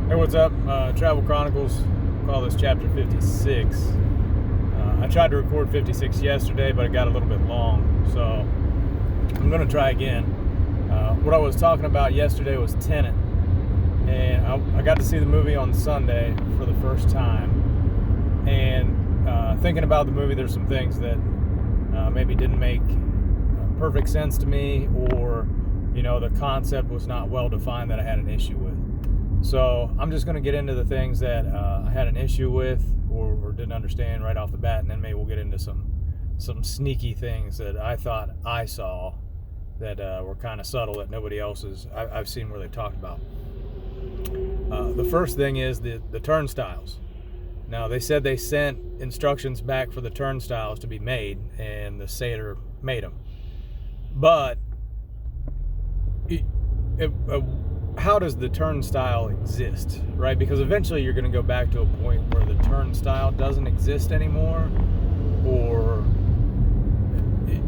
Hey, what's up? Travel Chronicles, call this chapter 56. I tried to record 56 yesterday, but it got a little bit long, so I'm going to try again. What I was talking about yesterday was Tenet, and I got to see the movie on Sunday for the first time, and thinking about the movie, there's some things that maybe didn't make perfect sense to me, or, the concept was not well defined that I had an issue with. So I'm just going to get into the things that I had an issue with or didn't understand right off the bat, and then maybe we'll get into some sneaky things that I thought I saw that were kind of subtle that nobody else I've seen really talked about. The first thing is the turnstiles. Now, they said they sent instructions back for the turnstiles to be made, and the sailor made them. But how does the turnstile exist, right? Because eventually you're going to go back to a point where the turnstile doesn't exist anymore, or,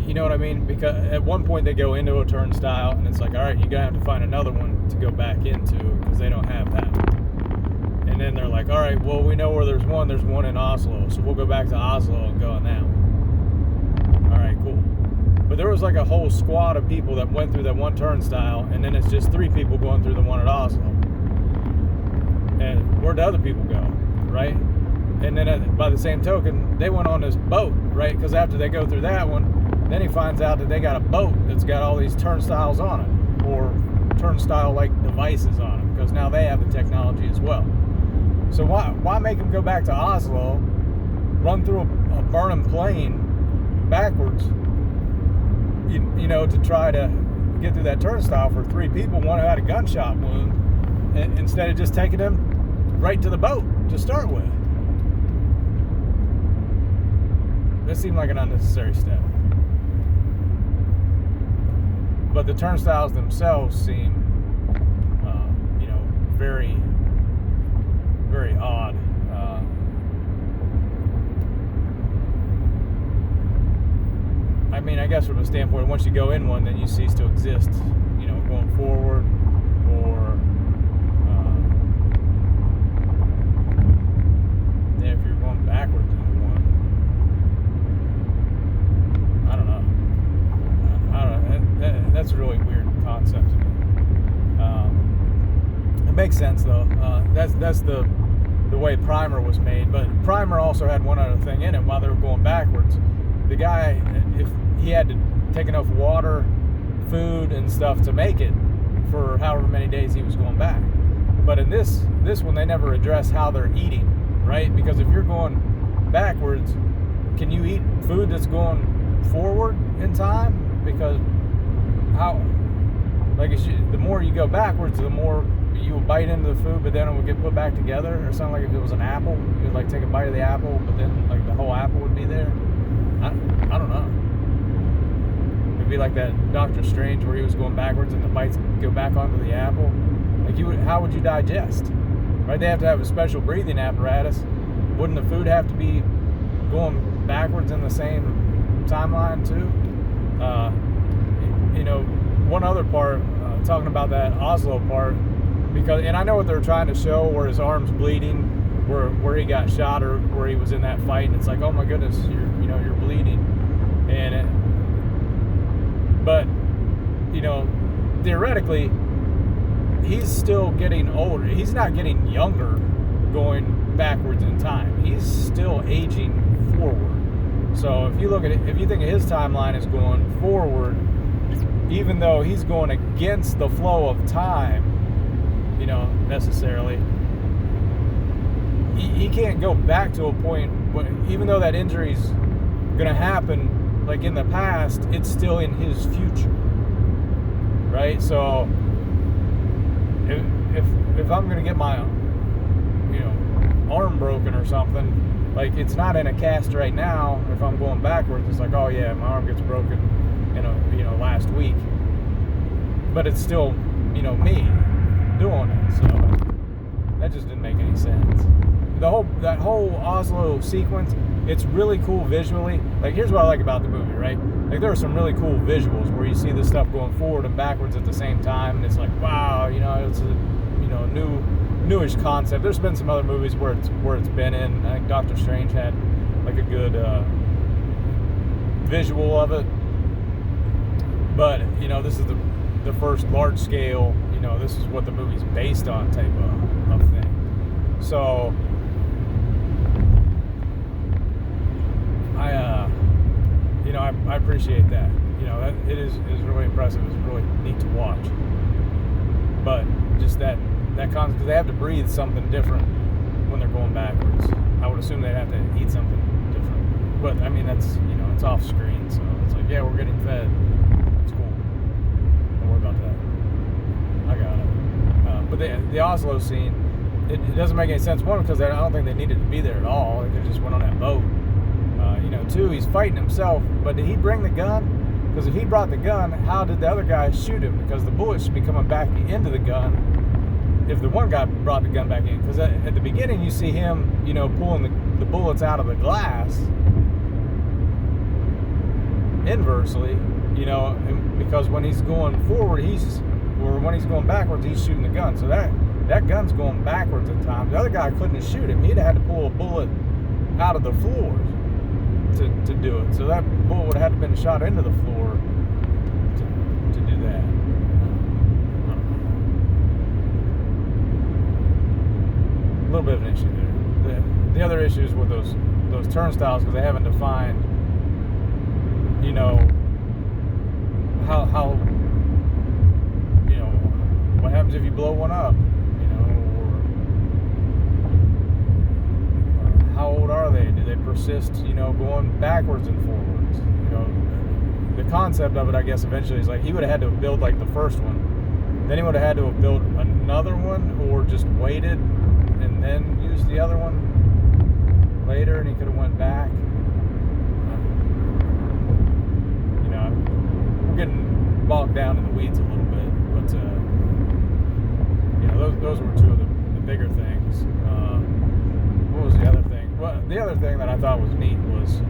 you know what I mean? Because at one point they go into a turnstile, and it's like, all right, you're going to have to find another one to go back into, because they don't have that. And then they're like, all right, well, we know where there's one in Oslo, so we'll go back to Oslo and go on that one. All right, cool. But there was like a whole squad of people that went through that one turnstile, and then it's just 3 people going through the one at Oslo. And where'd the other people go, right? And then by the same token, they went on this boat, right? Because after they go through that one, then he finds out that they got a boat that's got all these turnstiles on it, or turnstile-like devices on it, because now they have the technology as well. So why make them go back to Oslo, run through a burning plane backwards, to try to get through that turnstile for 3 people, one who had a gunshot wound, instead of just taking them right to the boat to start with? This seemed like an unnecessary step. But the turnstiles themselves seem, very, very odd. I guess from a standpoint, once you go in one, then you cease to exist, going forward, or if you're going backwards into one. I don't know. That's a really weird concept to me. It makes sense, though. That's the way Primer was made, but Primer also had one other thing in it while they were going backwards. The guy, if he had to take enough water, food, and stuff to make it for however many days he was going back. But in this one, they never address how they're eating, right? Because if you're going backwards, can you eat food that's going forward in time? Because the more you go backwards, the more you would bite into the food, but then it would get put back together, or something. Like if it was an apple, you'd take a bite of the apple, but then the whole apple would be there. I don't know. It'd be like that Doctor Strange where he was going backwards and the bites go back onto the apple. How would you digest? Right? They have to have a special breathing apparatus. Wouldn't the food have to be going backwards in the same timeline too? One other part, talking about that Oslo part, and I know what they're trying to show, where his arm's bleeding, where he got shot, or where he was in that fight, and it's like, oh my goodness, you're bleeding, but theoretically, he's still getting older. He's not getting younger going backwards in time. He's still aging forward. So if you think of his timeline as going forward, even though he's going against the flow of time, necessarily, he can't go back to a point even though that injury's going to happen, like in the past, it's still in his future, right? So if I'm going to get my arm broken or something, it's not in a cast right now. If I'm going backwards, it's like, oh yeah, my arm gets broken last week, but it's still me doing it. So that just didn't make any sense. That whole Oslo sequence, it's really cool visually. Here's what I like about the movie, right? There are some really cool visuals where you see this stuff going forward and backwards at the same time, and it's like, wow, it's a new newish concept. There's been some other movies where it's been in. I think Doctor Strange had like a good visual of it, but this is the first large scale. This is what the movie's based on type of thing. So I appreciate that. That it is really impressive. It's really neat to watch. But just that concept, because they have to breathe something different when they're going backwards. I would assume they'd have to eat something different. But I mean, that's it's off screen, so it's like, yeah, we're getting fed. It's cool. Don't worry about that. I got it. But the Oslo scene, it doesn't make any sense. One, because I don't think they needed to be there at all. They could have just went on that boat. Two, he's fighting himself, but did he bring the gun? Because if he brought the gun, how did the other guy shoot him? Because the bullet should be coming back into the gun if the one guy brought the gun back in. Because at the beginning, you see him, pulling the bullets out of the glass inversely, because when he's going forward, when he's going backwards, he's shooting the gun. So that gun's going backwards at times. The other guy couldn't shoot him. He'd have had to pull a bullet out of the floor to do it. So that bullet would have had to been shot into the floor to do that. A little bit of an issue there. The other issue is with those turnstiles, because they haven't defined, how what happens if you blow one up, or how old are they? Do they persist, going backwards and forwards? The concept of it, I guess, eventually is like he would have had to build like the first one, then he would have had to have built another one, or just waited and then used the other one later, and he could have went back. We're getting bogged down in the weeds a little bit, but those were two of the bigger things. What was the other thing? Well, the other thing that I thought was neat was,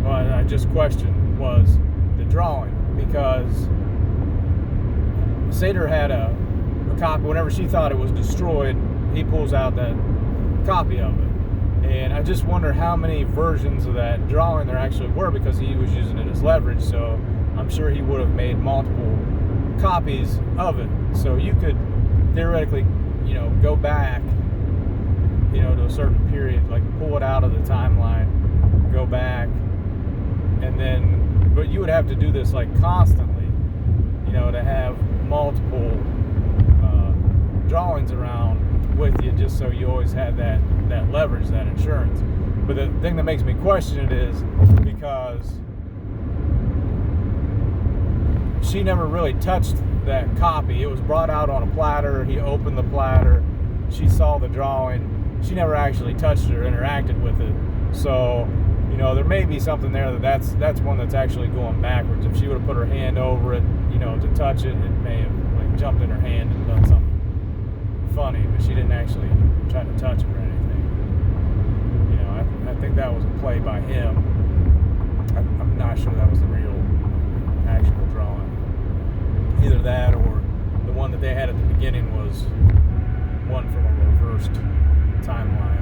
I just questioned, was the drawing, because Sater had a copy. Whenever she thought it was destroyed, he pulls out that copy of it. And I just wonder how many versions of that drawing there actually were, because he was using it as leverage. So I'm sure he would have made multiple copies of it. So you could theoretically, go back, to a certain period, like pull it out of the timeline, go back, and then, but you would have to do this like constantly, to have multiple drawings around with you, just so you always had that leverage, that insurance. But the thing that makes me question it is because she never really touched that copy. It was brought out on a platter. He opened the platter. She saw the drawing. She never actually touched it or interacted with it. So, there may be something there that's one that's actually going backwards. If she would have put her hand over it, to touch it, it may have like jumped in her hand and done something funny, but she didn't actually try to touch it or anything. I think that was a play by him. I'm not sure that was the real actual drawing. Either that, or the one that they had at the beginning was one from a reversed timeline.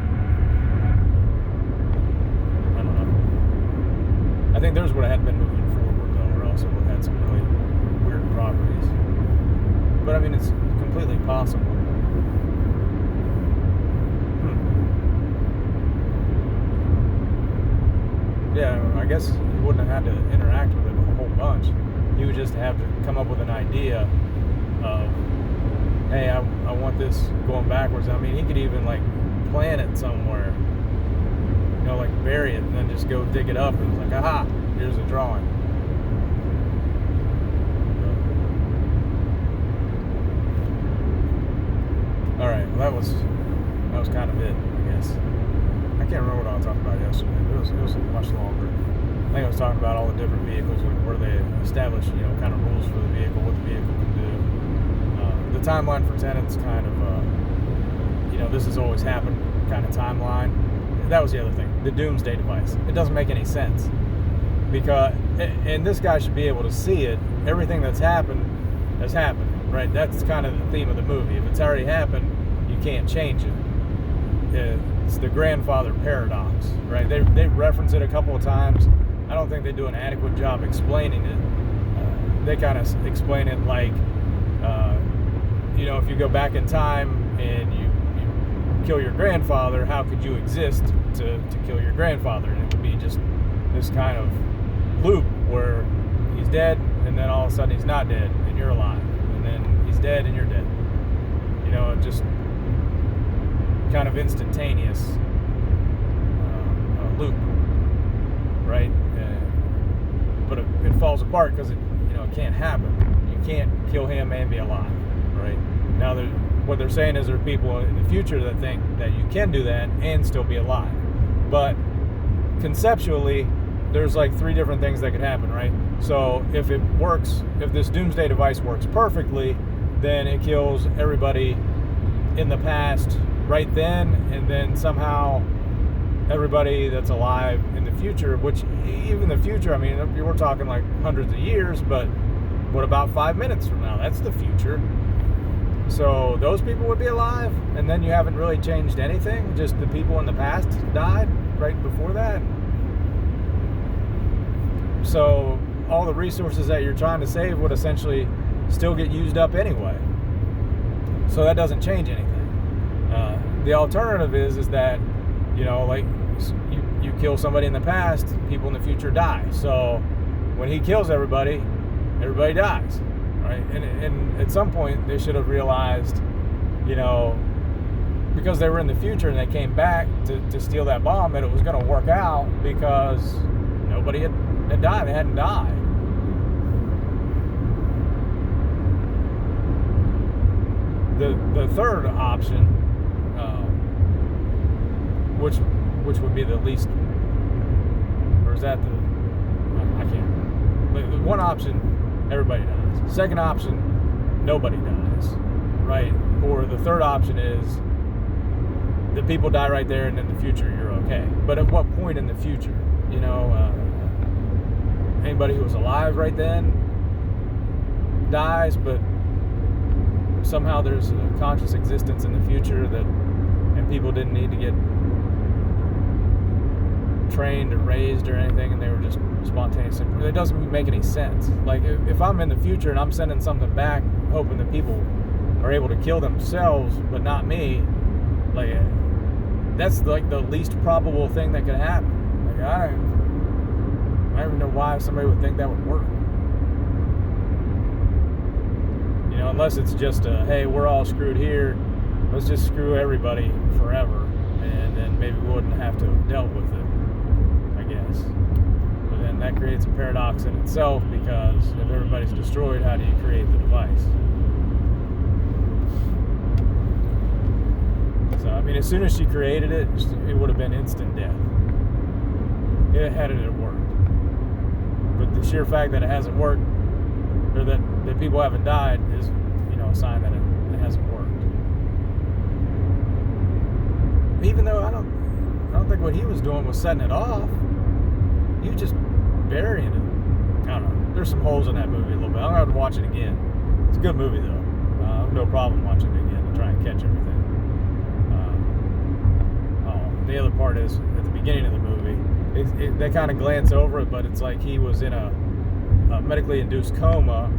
I don't know. I think theirs would have had been moving forward, though, or else it would have had some really weird properties. But I mean, it's completely possible. Yeah, I guess he wouldn't have had to interact with it a whole bunch. He would just have to come up with an idea of, hey, I want this going backwards. I mean, he could even like plant it somewhere, like bury it and then just go dig it up and it's like, aha, here's a drawing. All right, well, that was kind of it, I guess. I can't remember what I was talking about yesterday. It was much longer. I think I was talking about all the different vehicles, where they establish, kind of rules for the vehicle, what the vehicle can do. The timeline for Tenet's kind of, this has always happened kind of timeline. That was the other thing. The doomsday device. It doesn't make any sense. Because, and this guy should be able to see it. Everything that's happened has happened. right? That's kind of the theme of the movie. If it's already happened, you can't change it. It's the grandfather paradox, right? They reference it a couple of times. I don't think they do an adequate job explaining it. They kind of explain it like, if you go back in time and you kill your grandfather, how could you exist to kill your grandfather? And it would be just this kind of loop where he's dead, and then all of a sudden he's not dead, and you're alive, and then he's dead, and you're dead. Just kind of instantaneous loop, right? But it falls apart because it can't happen. You can't kill him and be alive, right? Now, what they're saying is there are people in the future that think that you can do that and still be alive. But conceptually, there's like 3 different things that could happen, right? So if it works, if this doomsday device works perfectly, then it kills everybody in the past right then, and then somehow everybody that's alive in the future, which even the future, I mean, we're talking like hundreds of years, but what about 5 minutes from now? That's the future. So those people would be alive, and then you haven't really changed anything, just the people in the past died right before that. So all the resources that you're trying to save would essentially still get used up anyway. So that doesn't change anything. The alternative is that, like you kill somebody in the past, people in the future die. So when he kills everybody dies, right? And at some point they should have realized, because they were in the future and they came back to steal that bomb, that it was going to work out because nobody had died. They hadn't died. The third option, which would be the least, or is that I can't. The one option, everybody dies. Second option, nobody dies, right? Or the third option is the people die right there, and in the future you're okay. But at what point in the future? Anybody who was alive right then dies, but somehow there's a conscious existence in the future and people didn't need to get trained or raised or anything, and they were just spontaneous. It doesn't make any sense. Like, if I'm in the future and I'm sending something back hoping that people are able to kill themselves but not me, like, that's like the least probable thing that could happen. Like, I don't even know why somebody would think that would work. Unless it's just hey, we're all screwed here, let's just screw everybody forever, and then maybe we wouldn't have to have dealt with it, I guess. But then that creates a paradox in itself, because if everybody's destroyed, how do you create the device? So, I mean, as soon as she created it, it would have been instant death. Had it worked. But the sheer fact that it hasn't worked, or that people haven't died, is, a sign that it hasn't worked. Even though I don't think what he was doing was setting it off. He was just burying it. I don't know. There's some holes in that movie a little bit. I'm gonna have to watch it again. It's a good movie though. I have no problem watching it again to try and catch everything. The other part is at the beginning of the movie, they kind of glance over it, but it's like he was in a medically induced coma,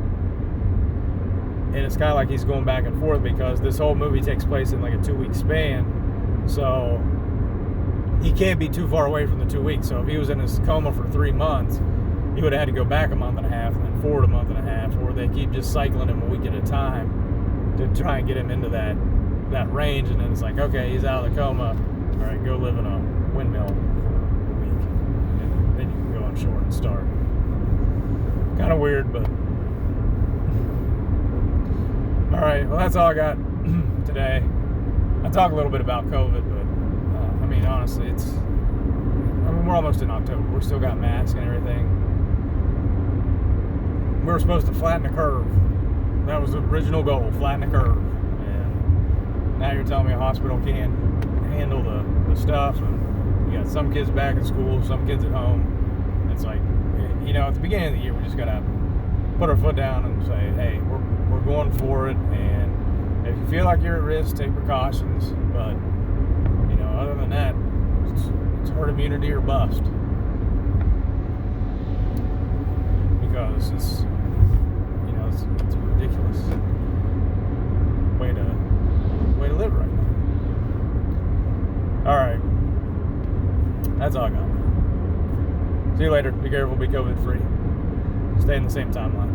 and it's kind of like he's going back and forth, because this whole movie takes place in like a 2-week span, so he can't be too far away from the 2 weeks. So if he was in this coma for 3 months, he would have had to go back a month and a half and then forward a month and a half, or they keep just cycling him a week at a time to try and get him into that range. And then it's like, okay, he's out of the coma, all right, go live in a windmill for a week, and then you can go on shore and start. Kind of weird, but all right. Well, that's all I got today. I talk a little bit about COVID, but I mean, honestly, we're almost in October. We're still got masks and everything. We were supposed to flatten the curve. That was the original goal, flatten the curve. And now you're telling me a hospital can't handle the stuff, and you got some kids back in school, some kids at home. It's like, at the beginning of the year, we just gotta put our foot down and say, hey, we're we're going for it. And if you feel like you're at risk, take precautions. But, you know, other than that, it's herd immunity or bust. Because it's, you know, it's a ridiculous way to live right now. All right. That's all I got. See you later. Be careful. Be COVID free. Stay in the same timeline.